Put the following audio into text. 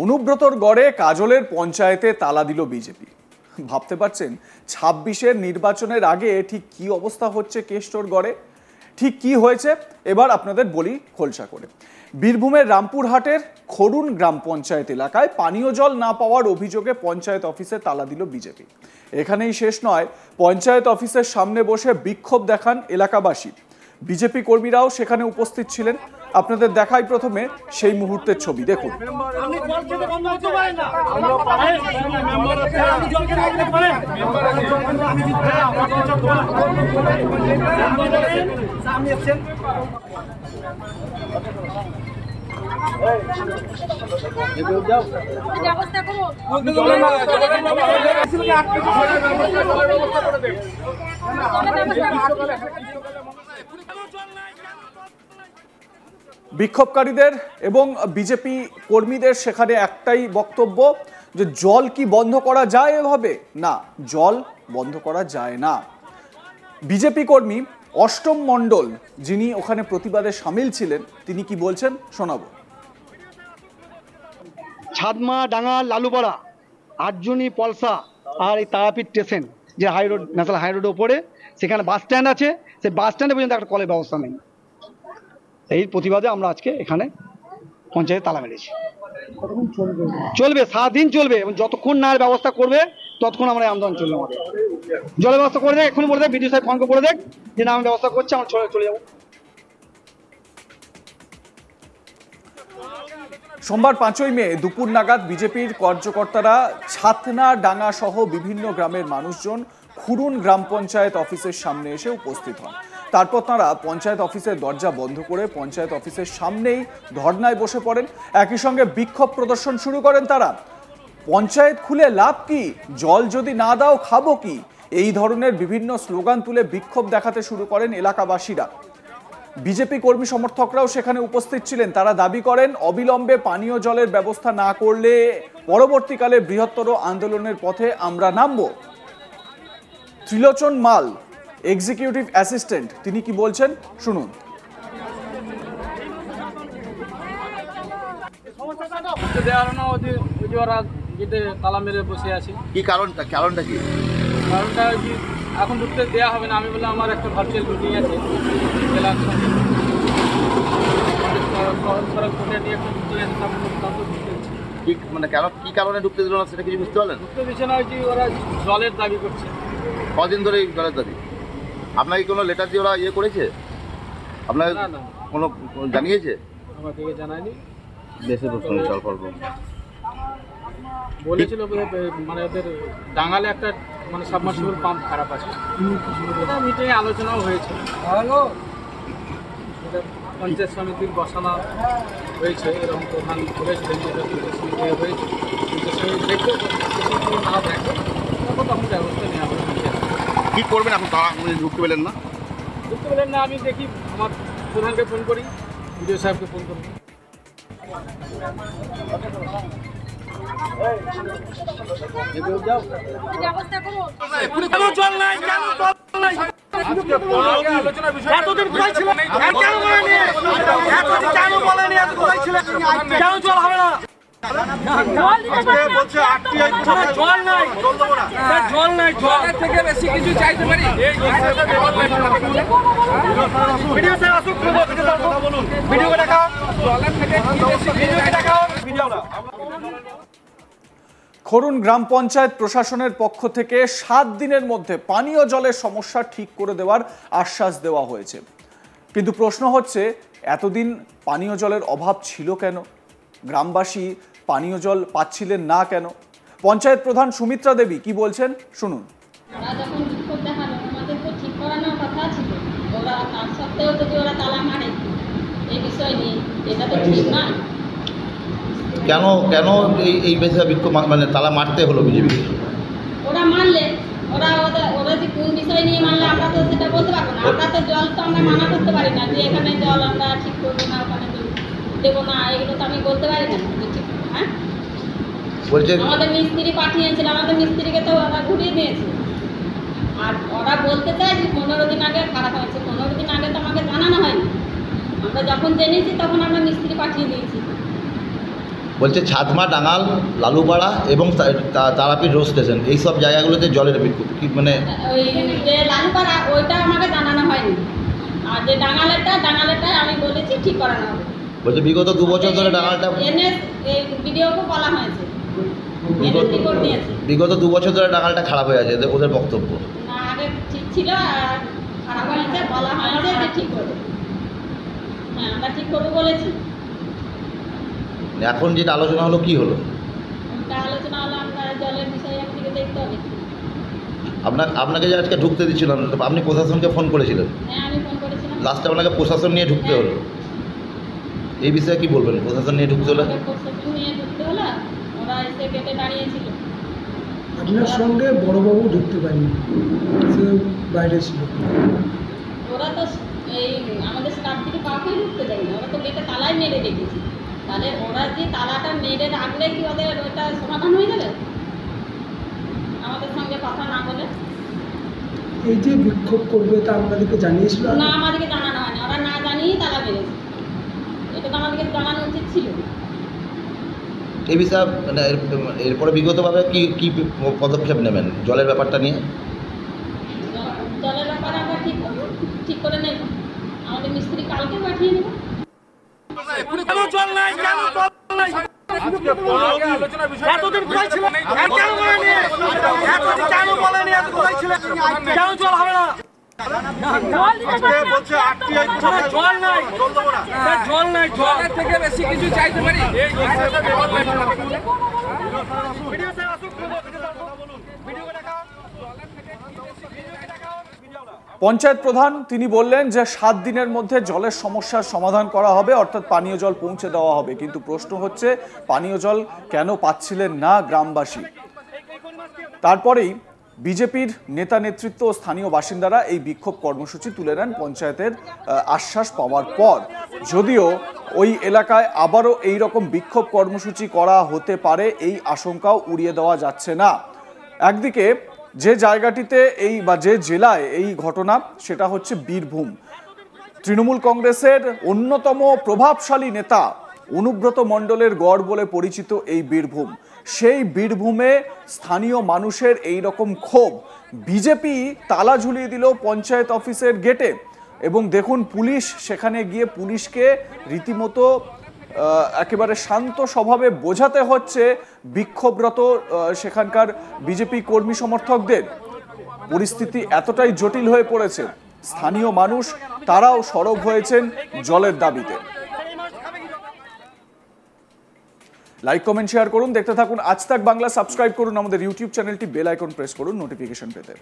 অনুব্রতর গড়ে কাজলের পঞ্চায়েতে তালা দিল বিজেপি। ভাবতে পারছেন ২৬-এর নির্বাচনের আগে ঠিক কি অবস্থা হচ্ছে কেষ্টর গড়ে, ঠিক কি হয়েছে এবার আপনাদের বলি খোলসা করে। বীরভূমের রামপুরহাটের খরুন গ্রাম পঞ্চায়েত এলাকায় পানীয় জল না পাওয়ার অভিযোগে পঞ্চায়েত অফিসে তালা দিল বিজেপি। এখানেই শেষ নয়, পঞ্চায়েত অফিসের সামনে বসে বিক্ষোভ দেখান এলাকাবাসী। বিজেপি কর্মীরাও সেখানে উপস্থিত ছিলেন। আপনাদের দেখাই প্রথমে সেই মুহূর্তের ছবি, দেখুন। বিক্ষোভকারীদের এবং বিজেপি কর্মীদের সেখানে একটাই বক্তব্য যে জল কি বন্ধ করা যায় এভাবে? না, জল বন্ধ করা যায় না। বিজেপি কর্মী অষ্টম মণ্ডল, যিনি ওখানে প্রতিবাদে সামিল ছিলেন, তিনি কি বলছেন শোনাবো। ছাদমা, ডাঙ্গা, লালুপাড়া, আটজনি, পলসা আর এই তারাপীঠ স্টেশন যে হাই রোড, ন্যাশনাল হাই রোডের উপরে সেখানে বাস স্ট্যান্ড আছে, সেই বাস স্ট্যান্ডে পর্যন্ত একটা কলের ব্যবস্থা নেই। এই প্রতিবাদে আমরা আজকে এখানে পঞ্চায়েতে তালা মেরেছি। চলবে, সারাদিন চলবে এবং যতক্ষণ না ব্যবস্থা করবে ততক্ষণ আমরা আন্দোলন চলবে। আমাদের জলের ব্যবস্থা করে দেখ, এক্ষুনি বলে দেখ, বিডিও সাহেব ফোনকে বলে দেখ যে না আমি ব্যবস্থা করছি, আমরা চলে যাবো। সোমবার ৫ই মে দুপুর নাগাদ বিজেপির কার্যকর্তারা ছাতনা, ডাঙ্গা সহ বিভিন্ন গ্রামের মানুষজন খুরুন গ্রাম পঞ্চায়েত অফিসের সামনে এসে উপস্থিত হন। তারপর তারা পঞ্চায়েত অফিসের দরজা বন্ধ করে পঞ্চায়েত অফিসের সামনেই ধর্নায় বসে পড়েন। একই সঙ্গে বিক্ষোভ প্রদর্শন শুরু করেন তারা। পঞ্চায়েত খুলে লাভ কি, জল যদি না দাও খাবো কি, এই ধরনের বিভিন্ন স্লোগান তুলে বিক্ষোভ দেখাতে শুরু করেন এলাকাবাসীরা। বিজেপি কর্মী সমর্থকরাও সেখানে উপস্থিত ছিলেন। তারা দাবি করেন অবিলম্বে পানীয় জলের ব্যবস্থা না করলে পরবর্তীকালে বৃহত্তর আন্দোলনের পথে আমরা নামব। ত্রিলোচন মাল, এক্সিকিউটিভ অ্যাসিস্ট্যান্ট, তিনি কি বলছেন শুনুন। তালা মেরে বসে আছি। কি কারণটা কি? কারণটা কি এখন ঢুকতে দেওয়া হবে না। আমি বললাম আমার একটা ভার্চুয়াল মিটিং আছে জেলার সঙ্গে, নিয়ে একটা মিটিং আছে, মানে কেন কি কারণে ঢুকতে দিল না সেটা কিছু বুঝতে পারলেন? ঢুকতে দিচ্ছে না, যে ওরা জলের দাবি করছে। কদিন ধরে এই জলের দাবি? আপনাকে কোনো লেটার দিয়ে ওরা ইয়ে করেছে? আপনার কোনো জানিয়েছে? আমাকে জানায়নি। দেশের প্রশ্ন জল পড়ব বলেছিল, মানে ওদের ডাঙ্গালে একটা মানে সাবমার্সিবল পাম্প খারাপ আছে। মিটিংয়ে আলোচনাও হয়েছে, পঞ্চায়েত সমিতির বসানো হয়েছে, এরকম প্রধান বলেছিলেন হয়েছে। দেখবে না দেখে তখন ব্যবস্থা নেওয়া হবে। কি করবেন এখন? তারা ঢুকতে পেলেন না? আমি দেখি আমার প্রধানকে ফোন করি, বিডিও সাহেবকে ফোন করি। জল হবে না, জল নাই, জলের থেকে বেশি কিছু চাইতে পারি। খরুন গ্রাম পঞ্চায়েত প্রশাসনের পক্ষ থেকে ৭ দিনের মধ্যে পানীয় জলের সমস্যা ঠিক করে দেওয়ার আশ্বাস দেওয়া হয়েছে। কিন্তু প্রশ্ন হচ্ছে, এতদিন পানীয় জলের অভাব ছিল কেন? গ্রামবাসী পানীয় জল পাচ্ছিলেন না কেন? পঞ্চায়েত প্রধান সুমিত্রা দেবী কি বলছেন শুনুন। কেন কেন এই বিষয়ে বিক্ষোভ মানে তালা মারতে হলো বিজেপি? ওরা মানলে, ওরা যে কোন বিষয় নিয়ে মানলে আমরা তো সেটা বলতে পারবো না। আমরা তো জল তো আমরা মানা করতে পারি না যে এখানে জল আমরা ঠিক করবো না, ওখানে দেবো না, এগুলো তো আমি বলতে পারি না। হ্যাঁ, আমাদের মিস্ত্রি পাঠিয়েছিল, আমাদের মিস্ত্রিকে তো ওরা ঘুরিয়ে দিয়েছে। আর ওরা বলতে চায় যে 15 দিন আগে খারাপ হয়েছে। 15 দিন আগে তো আমাকে জানানো হয়নি। আমরা যখন জেনেছি তখন আমরা মিস্ত্রি পাঠিয়ে দিয়েছি। বলছে ছাতমা, ডাঙ্গাল, লালুপাড়া এবং তারাপীঠ রোড স্টেশন, এই সব জায়গাগুলোতে জলের বিক্ষোভ কি মানে ওই যে লালুপাড়া ওইটা আমাকে জানানো হয়নি, আর যে ডাঙ্গালেরটা আমি বলেছি ঠিক করানো হবে। বলছে বিগত 2 বছর ধরে ডাঙ্গালটা এনএস ভিডিওকে বলা হয়েছে, এনএস রিপোর্ট দিয়েছে। বিগত 2 বছর ধরে ডাঙ্গালটা খারাপ হয়ে আছে, ওদের বক্তব্য। না, আগে ঠিক ছিল আর খারাপ হয়েছে, বলা হয়েছে যে ঠিক করবে। হ্যাঁ, আমরা ঠিক করবো বলেছি। এখন যেটা আলোচনা হলো কি হলো? ওটা আলোচনা হলো আমরা জলের বিষয়ে একদিকে দেখতে হবে। আপনাকে যে আজকে ঢুকতে দিচ্ছিলাম, আপনি প্রশাসনকে ফোন করেছিলেন? হ্যাঁ, আমি ফোন করেছিলাম। লাস্টে আপনাকে প্রশাসন নিয়ে ঢুকতে হলো, এই বিষয়ে কি বলবেন? প্রশাসন নিয়ে ঢুকতে হলো, আমাকে প্রশাসন নিয়ে ঢুকতে হলো, ওরা এসে গেটে দাঁড়িয়েছিল। আপনার সঙ্গে বড়বাবু ঢুকতে পারেনি, সে বাইরে ছিল। ওরা তো এই আমাদের স্টাফ থেকে কাউকেই ঢুকতে দেয়নি, ওরা তো গেটে তালাই মেরে রেখেছে। তাহলে ওরা যে তালাটা মেরে রাখলে কি ওদের ওইটা সমাধান হয়ে যাবে আমাদের সঙ্গে কথা না বলে? এই যে বিক্ষোভ করবে তা আপনাদেরকে জানিয়েছিল? না, আমাদেরকে জানানো হয়নি, ওরা না জানিয়েই তালা মেরেছে। এটা তো আমাদেরকে জানানো উচিত ছিল। এই বিষয়ে মানে এরপরে বিগতভাবে কি কি পদক্ষেপ নেবেন জলের ব্যাপারটা নিয়ে? জলের ব্যাপারে আমরা ঠিক করে নেব, আমাদের মিস্ত্রি কালকে পাঠিয়ে নেব। এতদিন কোথায় ছিল? কেন বলেনি? এতদিন কেন বলেনি? এত কোথায় ছিল? কেন জল হবে না? বলছে জল নাই, জল নাই, জলের থেকে বেশি কিছু চাইতে পারি? পঞ্চায়েত প্রধান তিনি বললেন যে 7 দিনের মধ্যে জলের সমস্যার সমাধান করা হবে, অর্থাৎ পানীয় জল পৌঁছে দেওয়া হবে। কিন্তু প্রশ্ন হচ্ছে পানীয় জল কেন পাচ্ছিলেন না গ্রামবাসী? তারপরেই বিজেপির নেতা নেতৃত্ব ও স্থানীয় বাসিন্দারা এই বিক্ষোভ কর্মসূচি তুলে নেন পঞ্চায়েতের আশ্বাস পাওয়ার পর। যদিও ওই এলাকায় আবারও এই রকম বিক্ষোভ কর্মসূচি করা হতে পারে, এই আশঙ্কাও উড়িয়ে দেওয়া যাচ্ছে না। একদিকে যে জায়গাটিতে এই বা যে জেলায় এই ঘটনা, সেটা হচ্ছে বীরভূম। তৃণমূল কংগ্রেসের অন্যতম প্রভাবশালী নেতা অনুব্রত মণ্ডলের গড় বলে পরিচিত এই বীরভূম। সেই বীরভূমে স্থানীয় মানুষের এই রকম ক্ষোভ, বিজেপি তালা ঝুলিয়ে দিল পঞ্চায়েত অফিসের গেটে। এবং দেখুন, পুলিশ সেখানে গিয়ে পুলিশকে রীতিমতো একেবারে শান্ত স্বভাবে বোঝাতে হচ্ছে বিক্ষোভরত সেখানকার বিজেপি কর্মী সমর্থকদের। পরিস্থিতি এতটাই জটিল হয়ে পড়েছে, স্থানীয় মানুষ তারাও সরব হয়েছেন জলের দাবিতে। লাইক, কমেন্ট, শেয়ার করুন, দেখতে থাকুন আজ তাক বাংলা। সাবস্ক্রাইব করুন আমাদের ইউটিউব চ্যানেলটি, বেল আইকন প্রেস করুন নোটিফিকেশন পেতে।